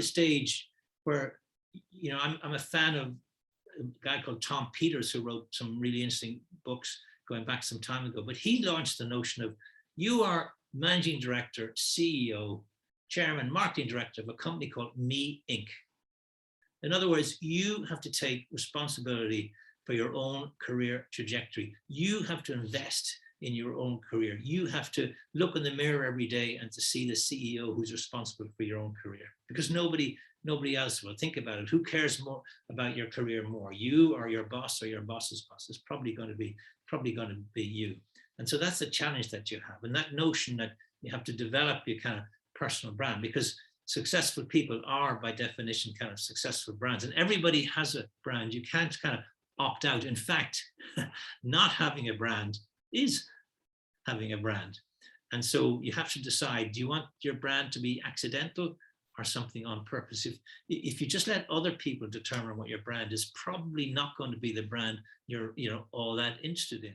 stage where, you know, I'm a fan of a guy called Tom Peters, who wrote some really interesting books going back some time ago, but he launched the notion of you are managing director, CEO, chairman, marketing director of a company called Me Inc. In other words, you have to take responsibility for your own career trajectory. You have to invest in your own career. You have to look in the mirror every day and to see the CEO who's responsible for your own career, because nobody else will. Think about it. Who cares more about your career more, you or your boss or your boss's boss? It's probably going to be you. And so that's the challenge that you have. And that notion that you have to develop your kind of personal brand, because successful people are by definition kind of successful brands, and everybody has a brand. You can't kind of opt out. In fact, not having a brand is having a brand. And so you have to decide, do you want your brand to be accidental or something on purpose? If you just let other people determine what your brand is, probably not going to be the brand you're all that interested in.